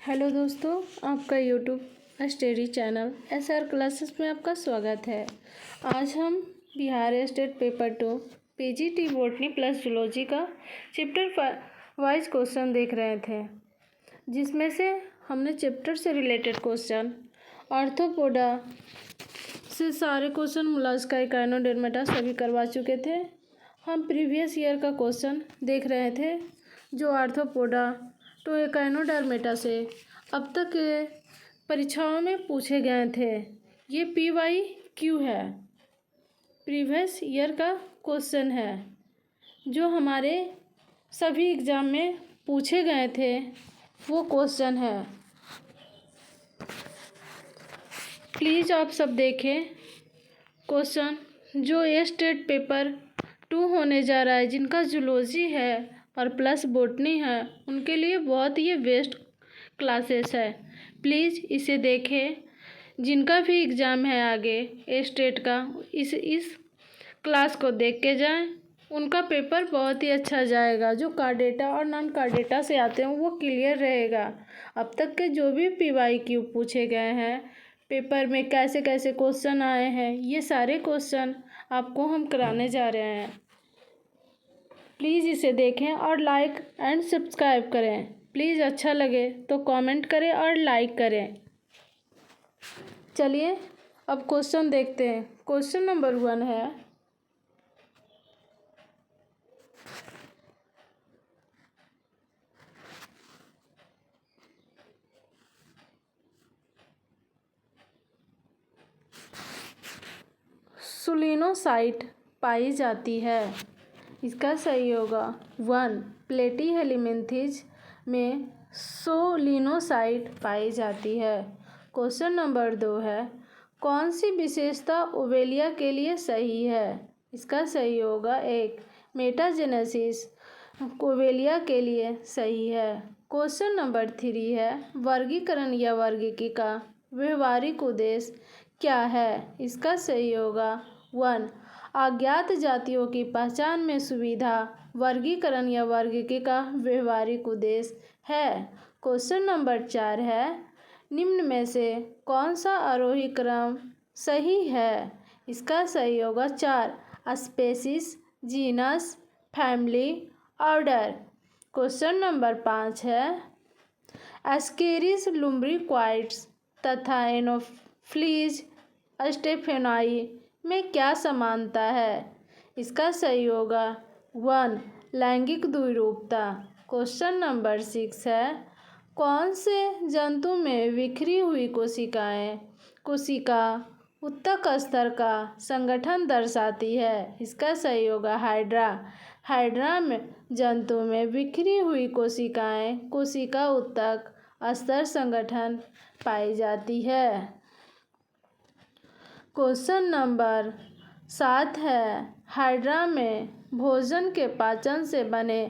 Hello दोस्तों, आपका YouTube study channel SR classes में आपका स्वागत है। आज हम Bihar state paper 2 PGT botany plus zoology का चैप्टर वाइज क्वेश्चन देख रहे थे, जिसमें से हमने चैप्टर से रिलेटेड क्वेश्चन आर्थ्रोपोडा से सारे क्वेश्चन मोलस्का, इकाइनोडर्मेटा सभी करवा चुके थे। हम प्रीवियस ईयर का क्वेश्चन देख रहे थे जो आर्थ्रोपोडा तो इकाइनोडर्मेटा से अब तक के परीक्षाओं में पूछे गए थे। ये PYQ है, प्रीवियस ईयर का क्वेश्चन है जो हमारे सभी एग्ज़ाम में पूछे गए थे, वो क्वेश्चन है। प्लीज़ आप सब देखें क्वेश्चन जो ये स्टेट पेपर 2 होने जा रहा है, जिनका जूलॉजी है और प्लस बॉटनी है, उनके लिए बहुत ही बेस्ट क्लासेस है। प्लीज़ इसे देखें। जिनका भी एग्ज़ाम है आगे स्टेट का, इस क्लास को देख के जाएं, उनका पेपर बहुत ही अच्छा जाएगा। जो कार्ड डेटा और नॉन कार्ड डेटा से आते हैं वो क्लियर रहेगा। अब तक के जो भी PYQ पूछे गए हैं पेपर में, कैसे कैसे क्वेश्चन आए हैं, ये सारे क्वेश्चन आपको हम कराने जा रहे हैं। प्लीज़ इसे देखें और लाइक एंड सब्सक्राइब करें। प्लीज़ अच्छा लगे तो कमेंट करें और लाइक करें। चलिए अब क्वेश्चन देखते हैं। क्वेश्चन नंबर 1 है, सोलिनोसाइट पाई जाती है। इसका सही होगा 1, प्लेटीहेल्मिन्थेज में सोलिनोसाइट पाई जाती है। क्वेश्चन नंबर 2 है, कौन सी विशेषता ओवेलिया के लिए सही है? इसका सही होगा 1, मेटाजेनेसिस ओवेलिया के लिए सही है। क्वेश्चन नंबर 3 है, वर्गीकरण या वर्गीकी का व्यवहारिक उद्देश्य क्या है? इसका सही होगा 1, अज्ञात जातियों की पहचान में सुविधा वर्गीकरण या वर्गीकी का व्यवहारिक उद्देश्य है। क्वेश्चन नंबर 4 है, निम्न में से कौन सा आरोही क्रम सही है? इसका सही होगा 4, species, genus, family, order. Question number 5 है, एस्केरिस लुम्ब्रिक्वाइट्स तथा एनोफ्लीज स्टेफेनाई में क्या समानता है? इसका सही होगा 1, लैंगिक द्विरूपता। क्वेश्चन नंबर 6 है, कौन से जंतु में बिखरी हुई कोशिका उत्तक स्तर का संगठन दर्शाती है? इसका सही होगा हाइड्रा। हाइड्रा में जंतु में बिखरी हुई कोशिका उत्तक स्तर संगठन पाई जाती है। क्वेश्चन नंबर 7 है, हाइड्रा में भोजन के पाचन से बने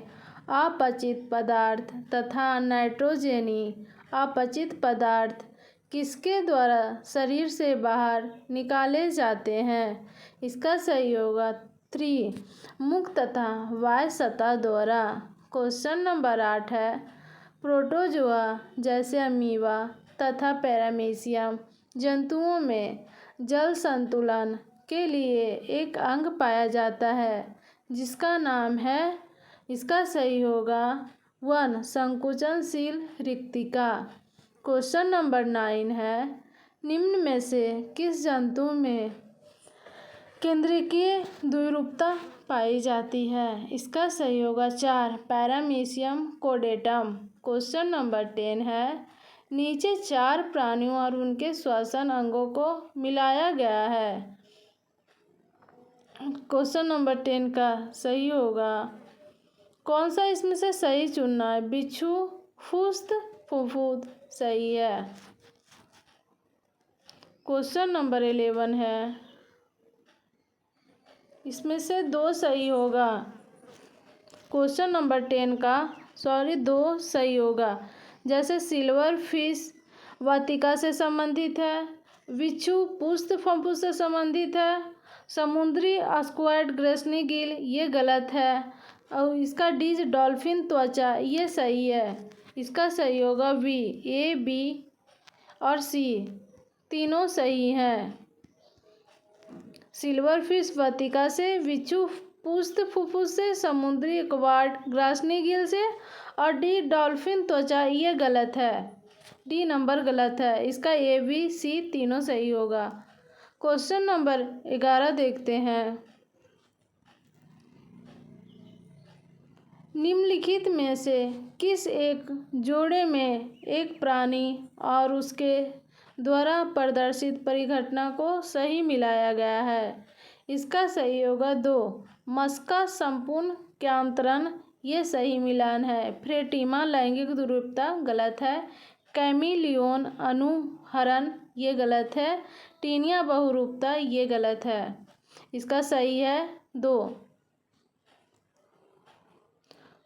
अपचित पदार्थ तथा नाइट्रोजनी अपचित पदार्थ किसके द्वारा शरीर से बाहर निकाले जाते हैं? इसका सही होगा 3, मुख तथा वाय सतह द्वारा। क्वेश्चन नंबर 8 है, प्रोटोजोआ जैसे अमीबा तथा पैरामीशियम जंतुओं में जल संतुलन के लिए एक अंग पाया जाता है, जिसका नाम है? इसका सही होगा 1, संकुचनशील रिक्तिका। क्वेश्चन नंबर 9 है, निम्न में से किस जंतु में केंद्रकीय द्विरूपता पाई जाती है? इसका सही होगा 4, पैरामीशियम कोडेटम। क्वेश्चन नंबर 10 है, नीचे 4 प्राणियों और उनके श्वसन अंगों को मिलाया गया है। क्वेश्चन नंबर 10 का सही होगा, कौन सा इसमें से सही चुनना है? बिच्छू, फुस्त, फुफुद सही है। क्वेश्चन नंबर 11 है, इसमें से 2 सही होगा। क्वेश्चन नंबर 10 का 2 सही होगा। जैसे सिल्वर फिश वातिका से संबंधित है, बिच्छू पुस्त फफूंद से संबंधित है, समुद्री स्क्वाड ग्रेसनी गिल ये गलत है, और इसका डीज डॉल्फिन त्वचा ये सही है। इसका सही होगा बी। ए, बी और सी तीनों सही हैं। सिल्वरफिश वातिका से, बिच्छू पुष्ट फुफ्फुस से, समुद्री कवाड ग्रासनी गिल से और डी डॉल्फिन त्वचा। ये गलत है, डी नंबर गलत है। इसका ए, बी, सी तीनों सही होगा। क्वेश्चन नंबर 11 देखते हैं। निम्नलिखित में से किस एक जोड़े में एक प्राणी और उसके द्वारा प्रदर्शित परिघटना को सही मिलाया गया है? इसका सही होगा 2। मस्का संपूर्ण क्यांतरण, ये सही मिलान है। फ्रेटिमा लैंगिक द्विरूपता गलत है। कैमिलियोन अनुहरण, ये गलत है। टीनिया बहुरूपता, ये गलत है। इसका सही है 2।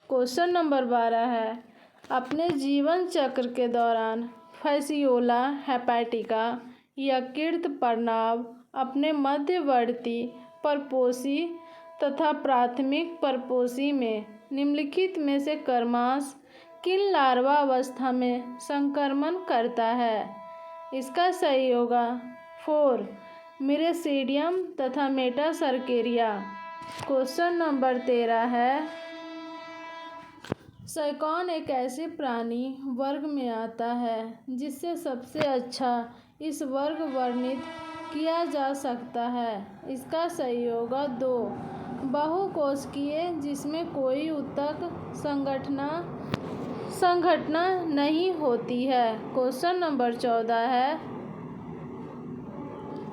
क्वेश्चन नंबर 12 है। अपने जीवन चक्र के दौरान फैसियोला हेपेटिका यकृत प्रणाव अपने मध्यवर्ती परपोषी तथा प्राथमिक परपोषी में निम्नलिखित में से क्रमशः किन लार्वा अवस्था में संक्रमण करता है? इसका सही होगा 4। मिरेसीडियम तथा मेटासर्केरिया। क्वेश्चन नंबर 13 है। सैकॉन एक ऐसे प्राणी वर्ग में आता है जिससे सबसे अच्छा इस वर्ग वर्णित किया जा सकता है। इसका सही होगा 2। बहुकोशिकीय जिसमें कोई ऊतक संघटना नहीं होती है। क्वेश्चन नंबर 14 है।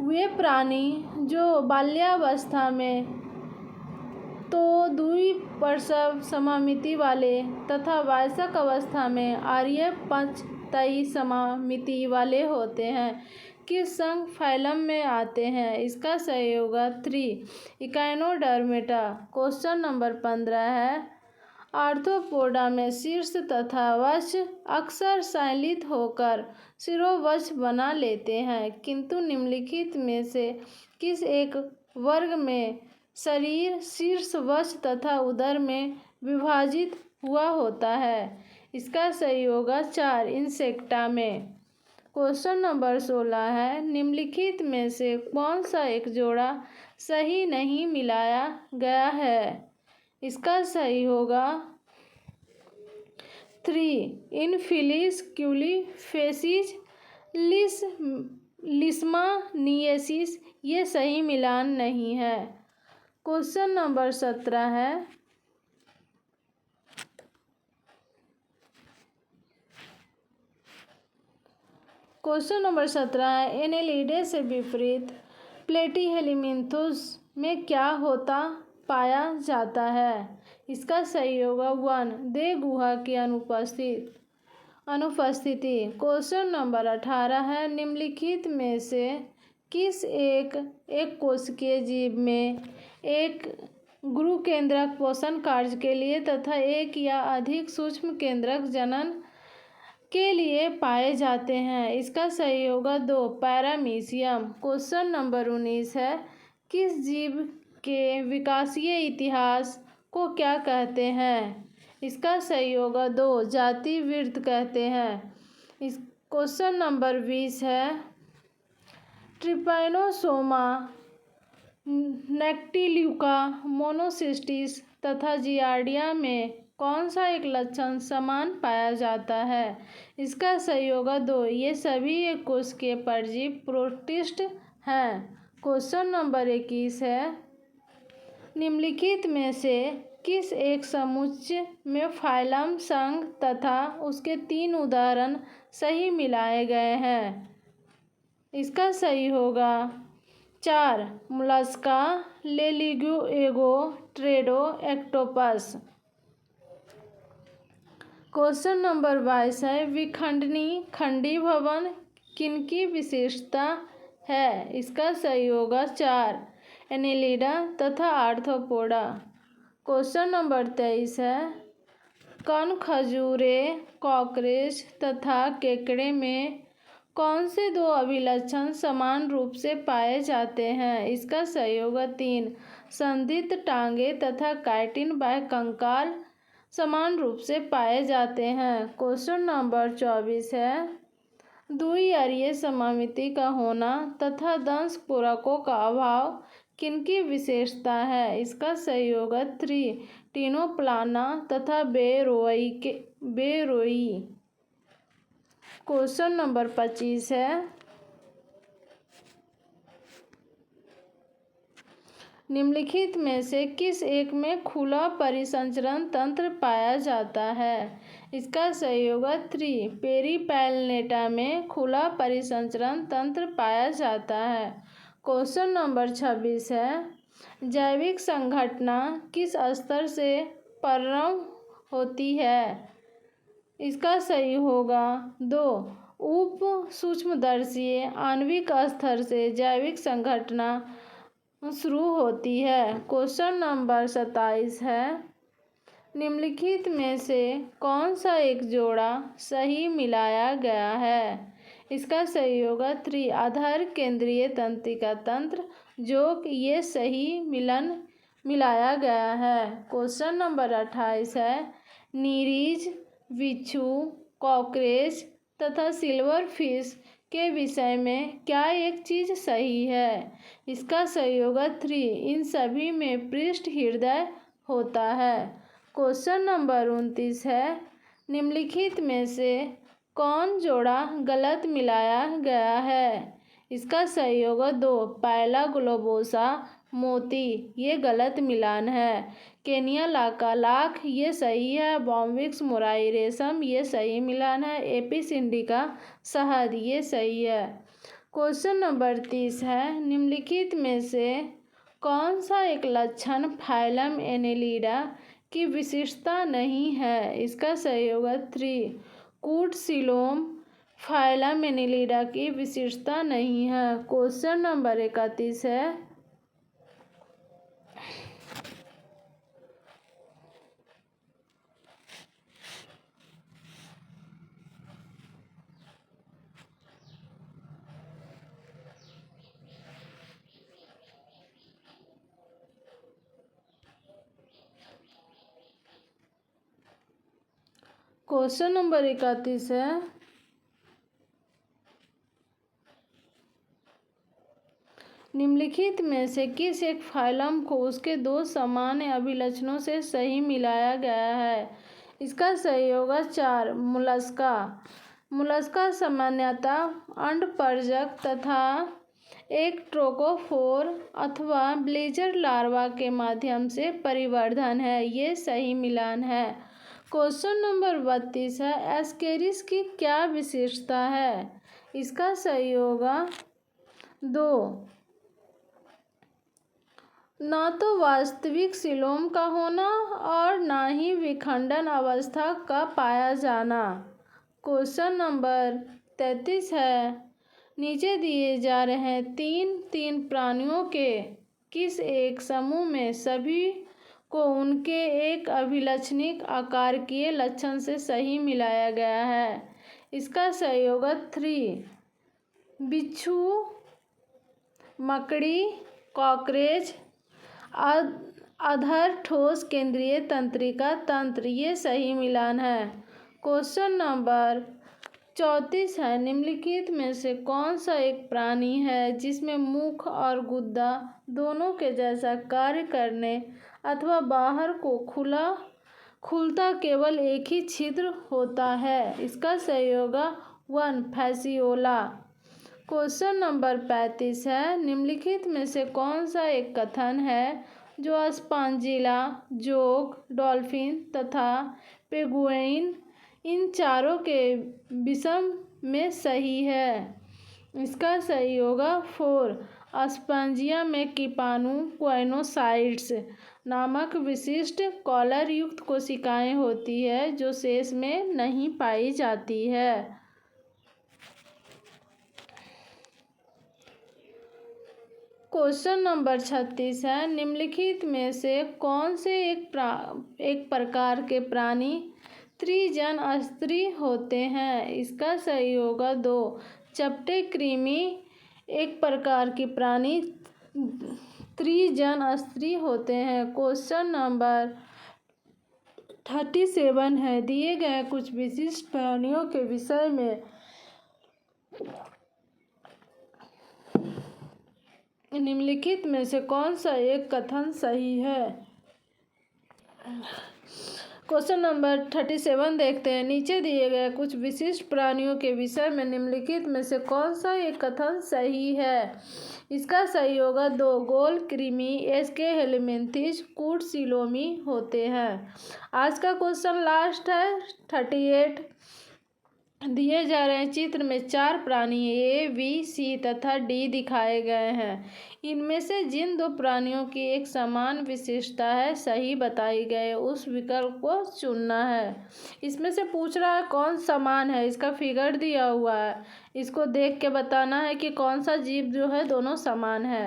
वे प्राणी जो बाल्यावस्था में तो द्विप्रसव समामिति वाले तथा वयस्क अवस्था में आर्य-पंचतयी समामिति वाले होते हैं, किस संघ फाइलम में आते हैं? इसका सही होगा 3। इकाइनोडर्मेटा। क्वेश्चन नंबर 15 है। आर्थ्रोपोडा में शीर्ष तथा वक्ष अक्सर संलित होकर शिरोवक्ष बना लेते हैं, किंतु निम्नलिखित में से किस एक वर्ग में शरीर शीर्ष वक्ष तथा उदर में विभाजित हुआ होता है? इसका सही होगा 4। इंसेक्टा में। क्वेश्चन नंबर 16 है। निम्नलिखित में से कौन सा एक जोड़ा सही नहीं मिलाया गया है? इसका सही होगा 3। इनफिलिस क्यूलीफेसिस लिस्मानिएसिस, ये सही मिलान नहीं है। क्वेश्चन नंबर 17 है। क्वेश्चन नंबर 17 है। एनेलिडे से विपरीत प्लेटीहेलिमिन्थुस में क्या होता पाया जाता है? इसका सही होगा 1। देह गुहा की अनुपस्थिति। क्वेश्चन नंबर 18 है। निम्नलिखित में से किस एक कोशिकीय जीव में एक गुरु केंद्रक पोषण कार्य के लिए तथा एक या अधिक सूक्ष्म केंद्रक जनन के लिए पाए जाते हैं? इसका सही होगा 2। पैरामीशियम। क्वेश्चन नंबर 19 है। किस जीव के विकासीय इतिहास को क्या कहते हैं? इसका सही होगा 2। जाति वृत्त कहते हैं। इस क्वेश्चन नंबर 20 है। ट्रिपैनोसोमा नैक्टिल्यूका मोनोसिस्टिस तथा जियार्डिया में कौन सा एक लक्षण समान पाया जाता है? इसका सही होगा 2। ये सभी एक कोशिकीय परजीवी प्रोटिस्ट हैं। क्वेश्चन नंबर 21 है। निम्नलिखित में से किस एक समुच्चय में फाइलम संघ तथा उसके 3 उदाहरण सही मिलाए गए हैं? इसका सही होगा 4। मोलस्का, लेलिगुएगो, ट्रेडो, एक्टोपस। क्वेश्चन नंबर 22 है। विखंडनी खंडीभवन किनकी विशेषता है? इसका सही होगा 4। एनेलिडा तथा आर्थ्रोपोडा। क्वेश्चन नंबर 23 है। कण खजूरे, कॉकरोच तथा केकड़े में कौन से 2 अभिलक्षण समान रूप से पाए जाते हैं? इसका सही होगा 3। संधित टांगे तथा काइटिन बाह्य कंकाल समान रूप से पाए जाते हैं। क्वेश्चन नंबर 24 है, द्विअरीय सममिति का होना तथा दंश पूरकों का अभाव किनकी विशेषता है? इसका सही होगा 3 टिनोप्लाना तथा बेरोई। क्वेश्चन नंबर 25 है, निम्नलिखित में से किस एक में खुला परिसंचरण तंत्र पाया जाता है? इसका सही होगा 3 पेरिपेलनेटा में खुला परिसंचरण तंत्र पाया जाता है। क्वेश्चन नंबर 26 है, जैविक संघटना किस स्तर से प्रारंभ होती है? इसका सही होगा 2 उप सूक्ष्मदर्शीय आणविक स्तर से जैविक संघटना शुरू होती है। क्वेश्चन नंबर 27 है, निम्नलिखित में से कौन सा एक जोड़ा सही मिलाया गया है? इसका सही होगा 3 आधार केंद्रीय तंत्रिका तंत्र, जो ये सही मिलाया गया है। क्वेश्चन नंबर 28 है, नीरीज, बिच्छू, कॉकरोच तथा सिल्वर फिश के विषय में क्या एक चीज सही है? इसका सही होगा 3 इन सभी में पृष्ठ हृदय होता है। क्वेश्चन नंबर 29 है, निम्नलिखित में से कौन जोड़ा गलत मिलाया गया है? इसका सही होगा 2 पायला ग्लोबोसा मोती, ये गलत मिलान है। केनिया लाका लाख, ये सही है। बॉम्बिक्स मोराई रेशम, ये सही मिलान है। एपिस इंडिका शहद, ये सही है। क्वेश्चन नंबर 30 है, निम्नलिखित में से कौन सा एक लक्षण फाइलम एनेलिडा की विशेषता नहीं है? इसका सही होगा 3 कूटसिलोम फाइलम एनेलिडा की विशेषता नहीं है। क्वेश्चन नंबर 31 है, क्वेश्चन नंबर 31 है, निम्नलिखित में से किस एक फाइलम को उसके 2 सामान्य अभिलक्षणों से सही मिलाया गया है? इसका सही होगा 4 मुलस्का। मुलस्का सामान्यतः अंडपरजक तथा एक ट्रोकोफोर अथवा ब्लेजर लार्वा के माध्यम से परिवर्धन है, ये सही मिलान है। क्वेश्चन नंबर 32 है, एस्केरिस की क्या विशेषता है? इसका सही होगा 2 न तो वास्तविक सिलोम का होना और न ही विखंडन अवस्था का पाया जाना। क्वेश्चन नंबर 33 है, नीचे दिए जा रहे 3 प्राणियों के किस एक समूह में सभी को उनके एक अभिलक्षणिक आकारिकीय लक्षण से सही मिलाया गया है? इसका सही होगा 3 बिच्छू, मकड़ी, कॉकरोच, अधर ठोस केंद्रीय तंत्रिका तंत्र, ये सही मिलान है। क्वेश्चन नंबर 34 है, निम्नलिखित में से कौन सा एक प्राणी है जिसमें मुख और गुदा दोनों के जैसा कार्य करने अथवा बाहर को खुलता केवल एक ही छिद्र होता है? इसका सही होगा 1 फैसियोला। क्वेश्चन नंबर 35 है, निम्नलिखित में से कौन सा एक कथन है जो स्पॉन्जिला, जोक, डॉल्फिन तथा पेंगुइन इन चारों के विषय में सही है? इसका सही होगा 4 स्पॉन्जिया में कीटाणु क्वाइनोसाइट्स नामक विशिष्ट कॉलर युक्त कोशिकाएं होती है जो शेष में नहीं पाई जाती है। क्वेश्चन नंबर 36 है, निम्नलिखित में से कौन से एक प्रकार के प्राणी त्रिजनस्त्री होते हैं? इसका सही होगा 2 चपटे कृमि एक प्रकार के प्राणी त्रिजनस्त्री होते हैं। क्वेश्चन नंबर 37 है। दिए गए कुछ विशिष्ट प्राणियों के विषय में निम्नलिखित में से कौन सा एक कथन सही है। क्वेश्चन नंबर 37 देखते हैं। नीचे दिए गए कुछ विशिष्ट प्राणियों के विषय में निम्नलिखित में से कौन सा एक कथन सही है। इसका सही होगा 2 गोल कृमि एस्के हेलमिंथिस कूटसिलोमी होते हैं। आज का क्वेश्चन लास्ट है 38। दिए जा रहे हैं चित्र में 4 प्राणी ए बी सी तथा डी दिखाए गए हैं। इनमें से जिन 2 प्राणियों की एक समान विशेषता है सही बताई गए उस विकल्प को चुनना है। इसमें से पूछ रहा है कौन समान है। इसका फिगर दिया हुआ है, इसको देख के बताना है कि कौन सा जीव जो है दोनों समान है।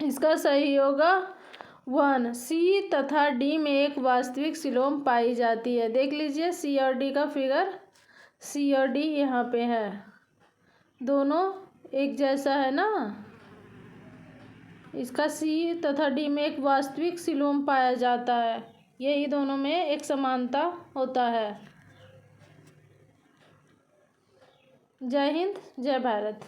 इसका सही होगा 1। सी तथा डी में एक वास्तविक सिलोम पाई जाती है। देख लीजिए सी और डी का फिगर, सी और डी यहाँ पे है, दोनों एक जैसा है ना। इसका सी तथा डी में एक वास्तविक सिलोम पाया जाता है, यही दोनों में एक समानता होता है। जय हिंद, जय भारत।